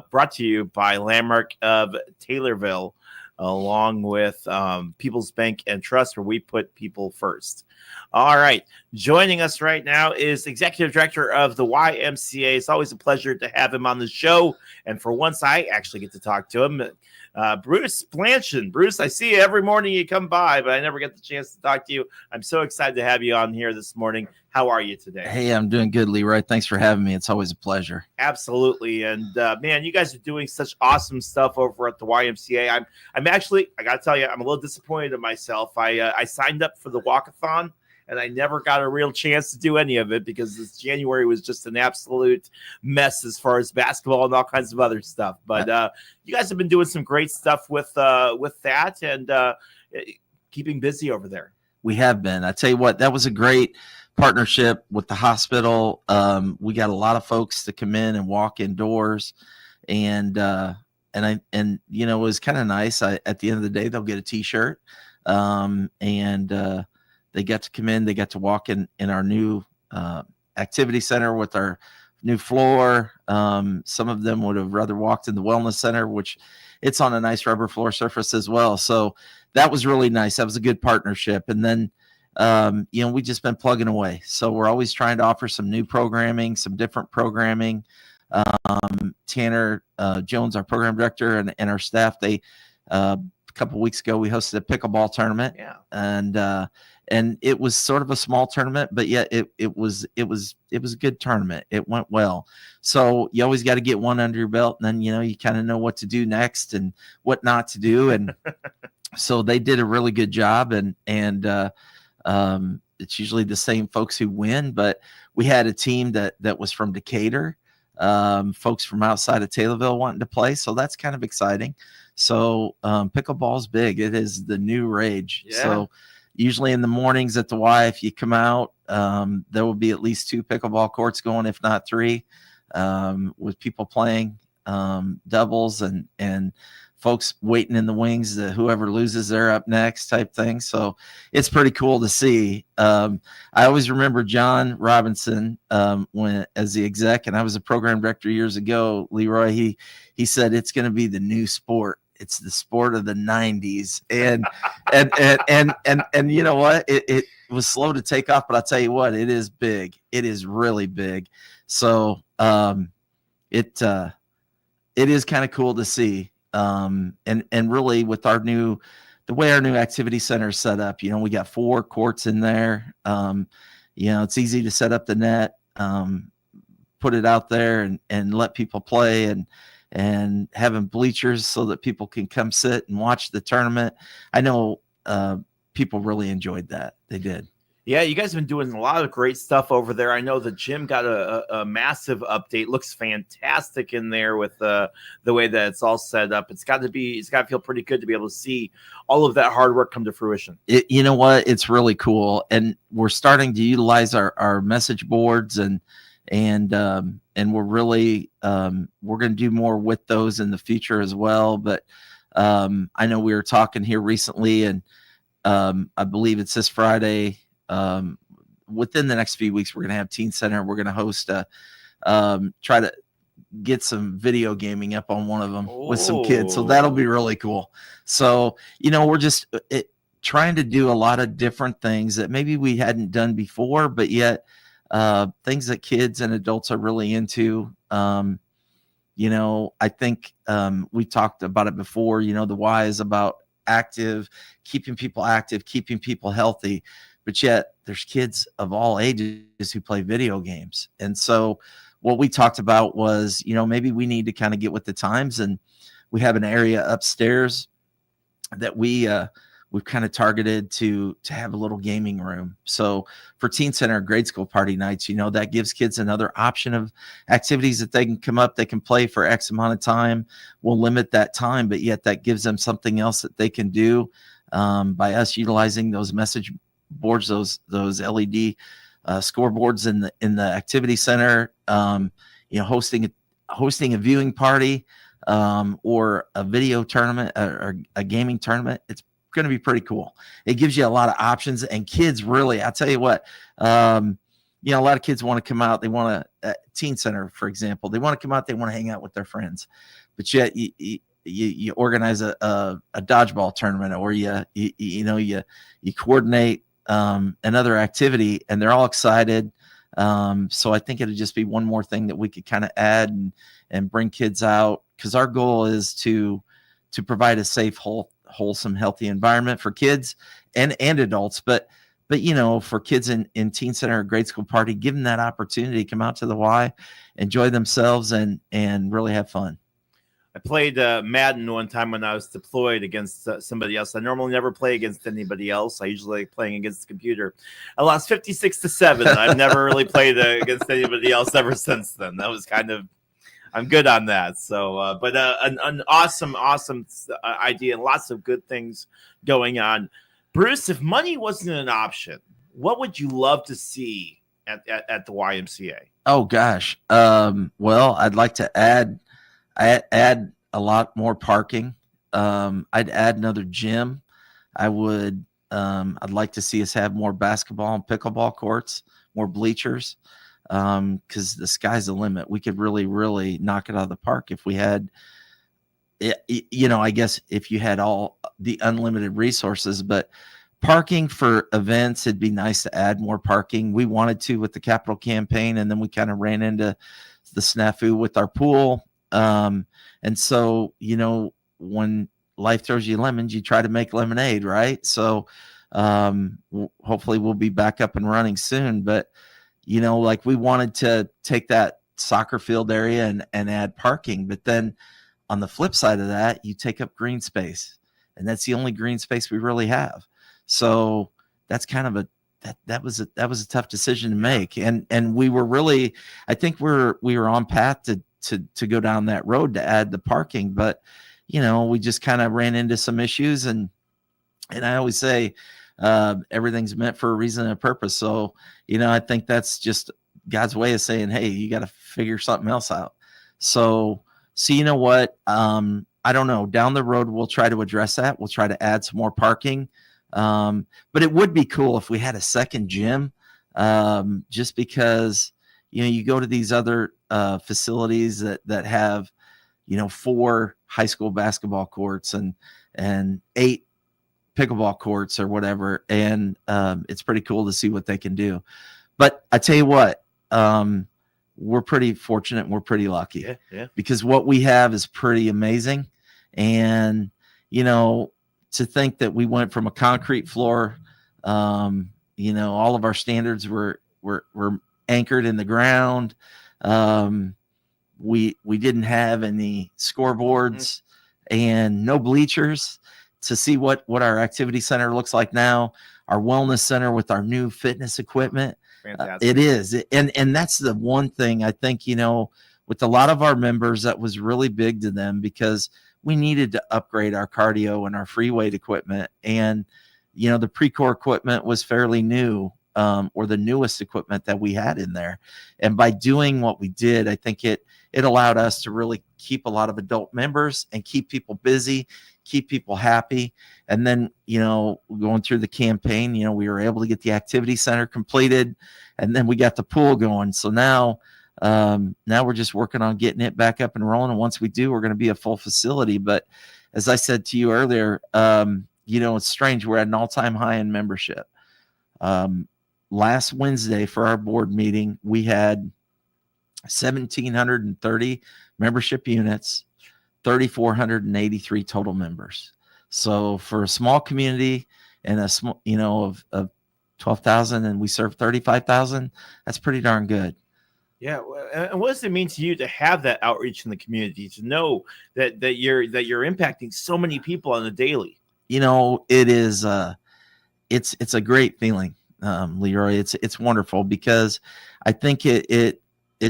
brought to you by Landmark of Taylorville, along with People's Bank and Trust, where we put people first. All right. Joining us right now is Executive Director of the YMCA. It's always a pleasure to have him on the show. And for once, I actually get to talk to him. Bruce Blanchard. Bruce, I see you every morning you come by, but I never get the chance to talk to you. I'm so excited to have you on here this morning. How are you today? Hey, I'm doing good, Leroy. Thanks for having me. It's always a pleasure. Absolutely. And man, you guys are doing such awesome stuff over at the YMCA. I'm actually, I got to tell you, I'm a little disappointed in myself. I signed up for the walkathon, and I never got a real chance to do any of it because this January was just an absolute mess as far as basketball and all kinds of other stuff. But you guys have been doing some great stuff with that and keeping busy over there. We have been. I tell you what, that was a great partnership with the hospital. We got a lot of folks to come in and walk indoors, and you know, it was kind of nice. At the end of the day, they'll get a T-shirt, and they got to come in. They got to walk in our new activity center with our new floor. Some of them would have rather walked in the wellness center, which it's on a nice rubber floor surface as well. So that was really nice. That was a good partnership. And then, you know, we just been plugging away. So we're always trying to offer some new programming, some different programming. Tanner Jones, our program director, and our staff, they a couple of weeks ago we hosted a pickleball tournament. Yeah. And it was sort of a small tournament, but yet it was a good tournament. It went well. So you always got to get one under your belt, and then, you know, you kind of know what to do next and what not to do. And so they did a really good job, and it's usually the same folks who win, but we had a team that was from Decatur, folks from outside of Taylorville wanting to play. So that's kind of exciting. So pickleball's big. It is the new rage. Yeah. So usually in the mornings at the Y, if you come out, there will be at least 2 pickleball courts going, if not 3, with people playing doubles and folks waiting in the wings. Whoever loses, they're up next type thing. So it's pretty cool to see. I always remember John Robinson when as the exec, and I was a program director years ago. Leroy, he said it's going to be the new sport. It's the sport of the 90s. And you know what? It was slow to take off, but I'll tell you what, it is big. It is really big. So it is kind of cool to see. And really with the way our new activity center is set up, you know, we got 4 courts in there. You know, it's easy to set up the net, put it out there and let people play, and having bleachers so that people can come sit and watch the tournament. I know people really enjoyed that. They did. Yeah, you guys have been doing a lot of great stuff over there. I know the gym got a massive update. Looks fantastic in there with the way that it's all set up. It's got to feel pretty good to be able to see all of that hard work come to fruition. You know what? It's really cool. And we're starting to utilize our message boards and we're really we're going to do more with those in the future as well. But I know we were talking here recently, and I believe it's this Friday. Within the next few weeks, we're going to have Teen Center. We're going to host try to get some video gaming up on one of them with some kids. So that'll be really cool. So, you know, we're just trying to do a lot of different things that maybe we hadn't done before, but yet things that kids and adults are really into. You know, I think we talked about it before. You know, the why is about keeping people active, keeping people healthy, but yet there's kids of all ages who play video games. And so what we talked about was, you know, maybe we need to kind of get with the times, and we have an area upstairs that we've kind of targeted to have a little gaming room. So for Teen Center grade school party nights, you know, that gives kids another option of activities that they can come up, they can play for X amount of time. We'll limit that time, but yet that gives them something else that they can do by us utilizing those message boards, those LED scoreboards in the activity center, you know, hosting a viewing party or a video tournament or a gaming tournament. It's going to be pretty cool. It gives you a lot of options, and kids really, I'll tell you what, you a lot of kids want to come out. They want to teen center, for example. They want to come out. They want to hang out with their friends, but yet you organize a dodgeball tournament, or you coordinate another activity, and they're all excited. So I think it'd just be one more thing that we could kind of add and bring kids out, because our goal is to provide a safe, wholesome, healthy environment for kids and adults. But for kids in teen center or grade school party, give them that opportunity to come out to the Y, enjoy themselves, and really have fun. I played Madden one time when I was deployed against somebody else. I normally never play against anybody else. I usually like playing against the computer. I lost 56-7. I've never really played against anybody else ever since then. That was kind of, I'm good on that. So, but an awesome idea, and lots of good things going on. Bruce, if money wasn't an option, what would you love to see at the YMCA? Oh gosh. Well, I'd like to add a lot more parking. I'd add another gym. I'd like to see us have more basketball and pickleball courts, more bleachers, because the sky's the limit. We could really, really knock it out of the park if we had, I guess if you had all the unlimited resources. But parking for events, it'd be nice to add more parking. We wanted to with the capital campaign, and then we kind of ran into the snafu with our pool. And so, when life throws you lemons, you try to make lemonade, right? So, hopefully we'll be back up and running soon. But, like we wanted to take that soccer field area and add parking. But then on the flip side of that, you take up green space, and that's the only green space we really have. So that's kind of that was a tough decision to make. And we were really, I think we were on path to go down that road to add the parking, but we just kind of ran into some issues, and I always say everything's meant for a reason and a purpose. So I think that's just God's way of saying, hey, you got to figure something else out. So you know what, I don't know, down the road we'll try to address that. We'll try to add some more parking, but it would be cool if we had a second gym, just because you go to these other facilities that have 4 high school basketball courts and 8 pickleball courts or whatever, and it's pretty cool to see what they can do. But I tell you what, we're pretty fortunate and we're pretty lucky, because what we have is pretty amazing. And to think that we went from a concrete floor, all of our standards were anchored in the ground. We didn't have any scoreboards and no bleachers, to see what our activity center looks like now, our wellness center with our new fitness equipment. It is. And that's the one thing I think, with a lot of our members, that was really big to them, because we needed to upgrade our cardio and our free weight equipment. And, the pre-core equipment was fairly new, or the newest equipment that we had in there. And by doing what we did, I think it allowed us to really keep a lot of adult members and keep people busy, keep people happy. And then, going through the campaign, we were able to get the activity center completed, and then we got the pool going. So now we're just working on getting it back up and rolling. And once we do, we're going to be a full facility. But as I said to you earlier, it's strange. We're at an all-time high in membership. Last Wednesday for our board meeting, we had 1,730 membership units, 3,483 total members. So for a small community and a small, of 12,000, and we serve 35,000, that's pretty darn good. Yeah, and what does it mean to you to have that outreach in the community, to know that you're impacting so many people on a daily? It is. It's a great feeling, Leroy. It's wonderful, because I think it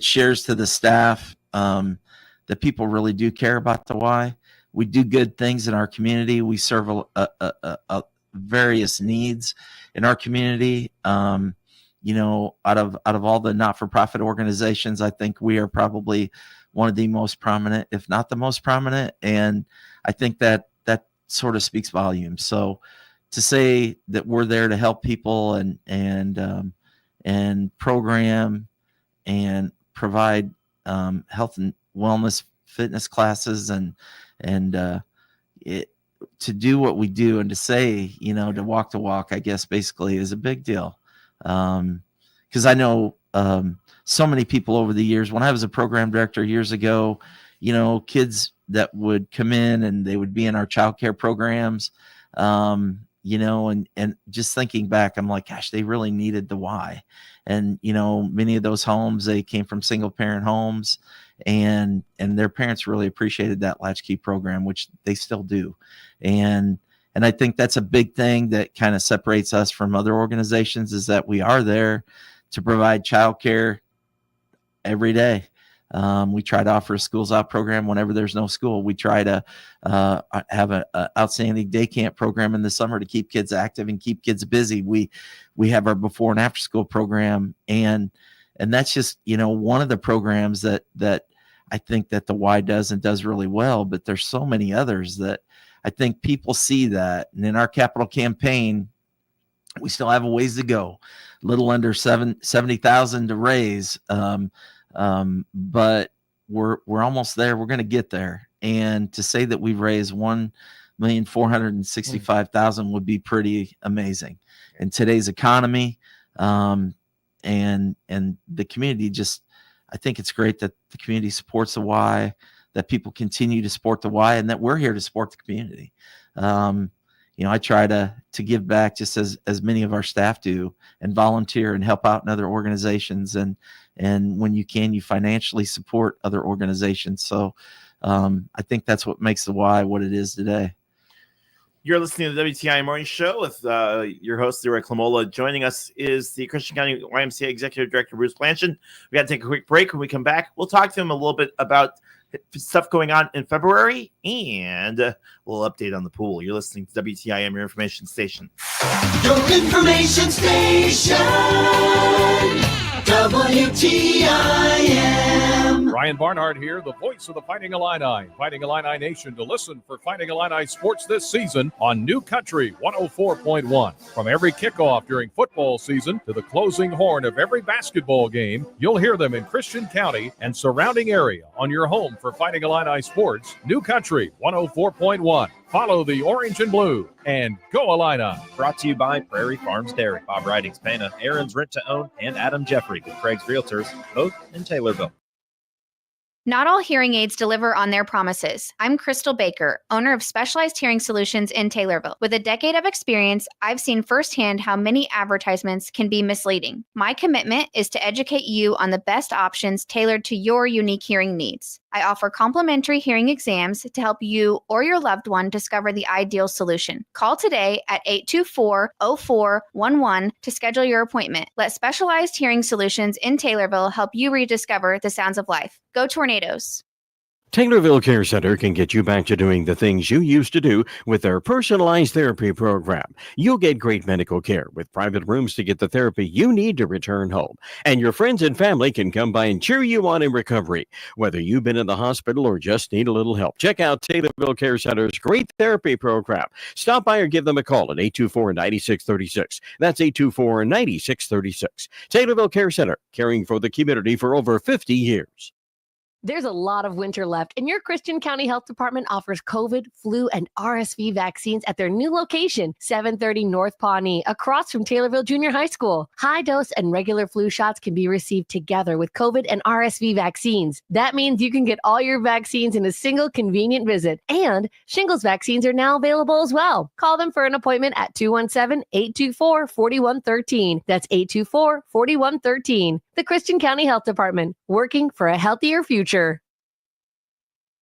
shares to the staff that people really do care about the Y. We do good things in our community. We serve a various needs in our community. Out of all the not-for-profit organizations, I think we are probably one of the most prominent, if not the most prominent. And I think that sort of speaks volumes. So to say that we're there to help people and and program and provide health and wellness fitness classes and to do what we do and to say, to walk the walk, I guess basically is a big deal. Because I know so many people over the years, when I was a program director years ago, kids that would come in and they would be in our childcare programs, and just thinking back, I'm like, gosh, they really needed the why. And, many of those homes, they came from single parent homes and their parents really appreciated that latchkey program, which they still do. And I think that's a big thing that kind of separates us from other organizations, is that we are there to provide childcare every day. We try to offer a schools out program whenever there's no school. We try to have an outstanding day camp program in the summer to keep kids active and keep kids busy. We have our before and after school program, and that's just one of the programs that I think that the Y does and does really well. But there's so many others that I think people see that. And in our capital campaign, we still have a ways to go, a little under 70,000 to raise. But we're almost there. We're going to get there. And to say that we've raised $1,465,000 would be pretty amazing in today's economy. And the community I think it's great that the community supports the Y, that people continue to support the Y, and that we're here to support the community. I try to give back just as many of our staff do, and volunteer and help out in other organizations. And when you can, you financially support other organizations. So I think that's what makes the Y what it is today. You're listening to the WTIM Morning Show with your host, Leroy Kleimola. Joining us is the Christian County YMCA Executive Director, Bruce Blanchard. We got to take a quick break. When we come back, we'll talk to him a little bit about stuff going on in February and a little update on the pool. You're listening to WTIM, your information station. Your information station, WTIM. Ryan Barnhart here, the voice of the Fighting Illini. Fighting Illini Nation to listen for Fighting Illini sports this season on New Country 104.1. From every kickoff during football season to the closing horn of every basketball game, you'll hear them in Christian County and surrounding area on your home for Fighting Illini sports, New Country 104.1. Follow the orange and blue and go Illini. Brought to you by Prairie Farms Dairy, Bob Ridings Pana, Aaron's Rent to Own, and Adam Jeffrey with Craig's Realtors, both in Taylorville. Not all hearing aids deliver on their promises. I'm Crystal Baker, owner of Specialized Hearing Solutions in Taylorville. With a decade of experience, I've seen firsthand how many advertisements can be misleading. My commitment is to educate you on the best options tailored to your unique hearing needs. I offer complimentary hearing exams to help you or your loved one discover the ideal solution. Call today at 824-0411 to schedule your appointment. Let Specialized Hearing Solutions in Taylorville help you rediscover the sounds of life. Go Tornadoes. Taylorville Care Center can get you back to doing the things you used to do with their personalized therapy program. You'll get great medical care with private rooms to get the therapy you need to return home. And your friends and family can come by and cheer you on in recovery. Whether you've been in the hospital or just need a little help, check out Taylorville Care Center's great therapy program. Stop by or give them a call at 824-9636. That's 824-9636. Taylorville Care Center, caring for the community for over 50 years. There's a lot of winter left, and your Christian County Health Department offers COVID, flu, and RSV vaccines at their new location, 730 North Pawnee, across from Taylorville Junior High School. High-dose and regular flu shots can be received together with COVID and RSV vaccines. That means you can get all your vaccines in a single convenient visit, and shingles vaccines are now available as well. Call them for an appointment at 217-824-4113. That's 824-4113. The Christian County Health Department, working for a healthier future.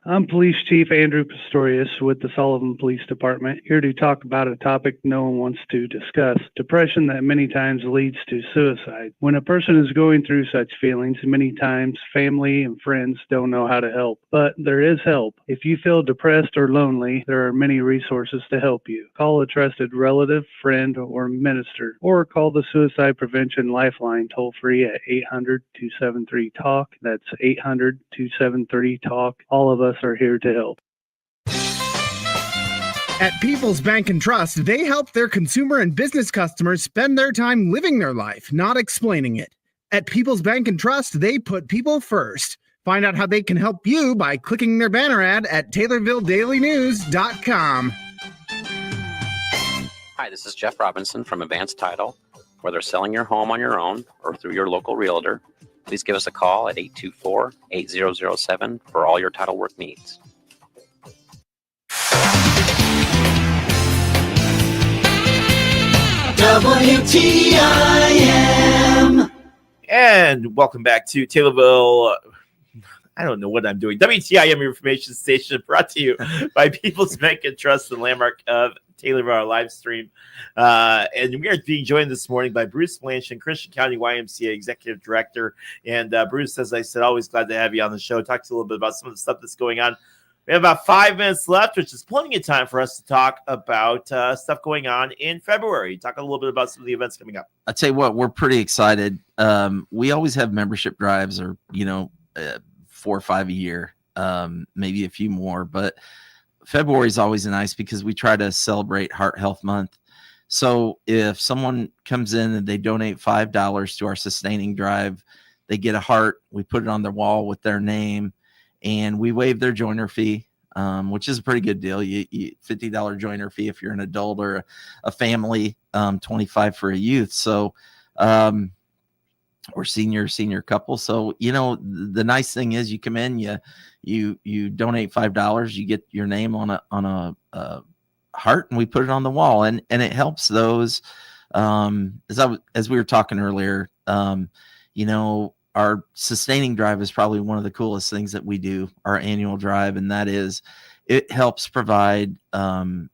I'm Police Chief Andrew Pistorius with the Sullivan Police Department, here to talk about a topic no one wants to discuss, depression that many times leads to suicide. When a person is going through such feelings, many times family and friends don't know how to help, but there is help. If you feel depressed or lonely, there are many resources to help you. Call a trusted relative, friend, or minister, or call the Suicide Prevention Lifeline toll-free at 800-273-TALK. That's 800-273-TALK. All of us are here to help. At People's Bank and Trust, they help their consumer and business customers spend their time living their life, not explaining it. At People's Bank and Trust, they put people first. Find out how they can help you by clicking their banner ad at TaylorvilleDailyNews.com. Hi, this is Jeff Robinson from Advanced Title. Whether selling your home on your own or through your local realtor, please give us a call at 824-8007 for all your title work needs. WTIM. And welcome back to Taylorville. I don't know what I'm doing. WTIM information station brought to you by People's Bank and Trust, the landmark of Taylorville, our live stream. And we are being joined this morning by Bruce Blanchard, Christian County YMCA Executive Director. And Bruce, as I said, always glad to have you on the show. Talk to you a little bit about some of the stuff that's going on. We have about 5 minutes left, which is plenty of time for us to talk about stuff going on in February. Talk a little bit about some of the events coming up. I'll tell you what, we're pretty excited. We always have membership drives or, 4 or 5 a year, maybe a few more. But February is always nice because we try to celebrate Heart Health Month. So if someone comes in and they donate $5 to our sustaining drive, they get a heart. We put it on their wall with their name. And we waive their joiner fee, which is a pretty good deal. You $50 joiner fee if you're an adult or a family, $25 for a youth. So, or senior couple. So, the nice thing is you come in, you donate $5, you get your name on a heart, and we put it on the wall, and it helps those. As we were talking earlier, our sustaining drive is probably one of the coolest things that we do, our annual drive. And that is, it helps provide, adults,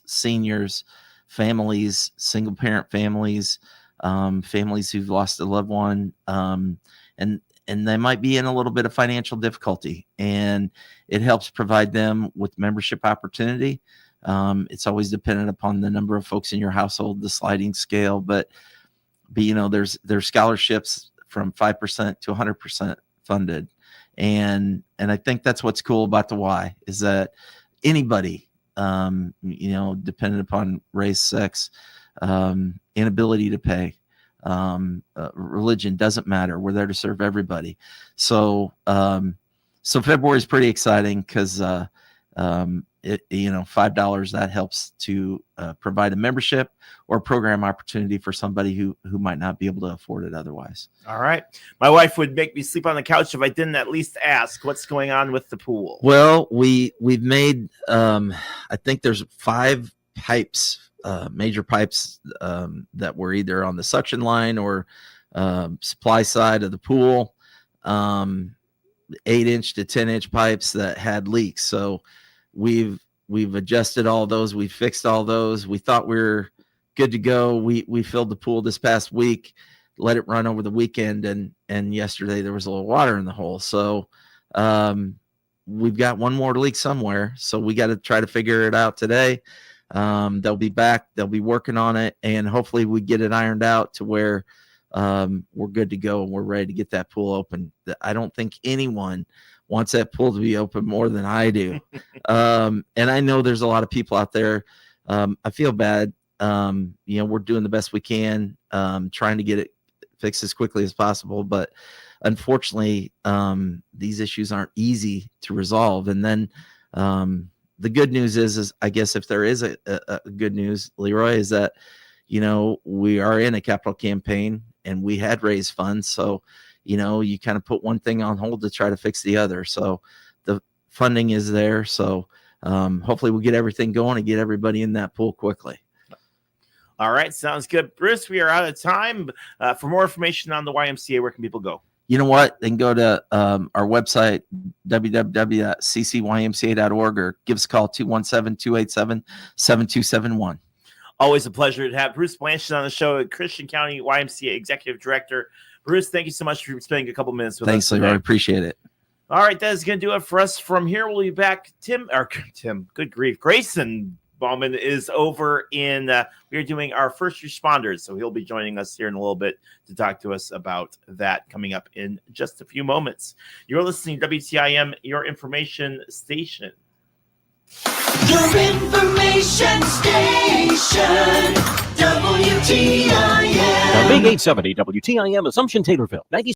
seniors, families, single parent families, families who've lost a loved one. And they might be in a little bit of financial difficulty, and it helps provide them with membership opportunity. It's always dependent upon the number of folks in your household, the sliding scale, but there's scholarships from 5% to 100% funded. And I think that's what's cool about the Y, is that anybody, dependent upon race, sex, inability to pay, religion, doesn't matter. We're there to serve everybody. So February is pretty exciting because, $5 that helps to provide a membership or program opportunity for somebody who might not be able to afford it otherwise. All right. My wife would make me sleep on the couch if I didn't at least ask what's going on with the pool. Well, we've made, I think there's 5 pipes, major pipes that were either on the suction line or supply side of the pool, 8-inch to 10-inch pipes that had leaks. So we've adjusted all those. We fixed all those. We thought we were good to go. We filled the pool this past week, let it run over the weekend, and yesterday there was a little water in the hole. So we've got one more leak somewhere. So we got to try to figure it out today. They'll be back. They'll be working on it, and hopefully we get it ironed out to where we're good to go and we're ready to get that pool open. I don't think anyone wants that pool to be open more than I do. And I know there's a lot of people out there. I feel bad. We're doing the best we can, trying to get it fixed as quickly as possible. But unfortunately, these issues aren't easy to resolve. And then the good news is I guess if there is a good news, Leroy, is that, we are in a capital campaign and we had raised funds. So, you kind of put one thing on hold to try to fix the other. So the funding is there. So hopefully we'll get everything going and get everybody in that pool quickly. All right. Sounds good. Bruce, we are out of time. For more information on the YMCA, where can people go? You know what? They can go to our website, www.ccymca.org, or give us a call, 217-287-7271. Always a pleasure to have Bruce Blanchard on the show, Christian County YMCA Executive Director. Bruce, thank you so much for spending a couple minutes with us. Thanks, Leroy. I appreciate it. All right, that is going to do it for us. From here, we'll be back. Tim, good grief. Grayson Bauman is over in, we are doing our first responders. So he'll be joining us here in a little bit to talk to us about that coming up in just a few moments. You're listening to WTIM, your information station. Your information station, WTIM. The Big 870 WTIM Assumption Taylorville. 90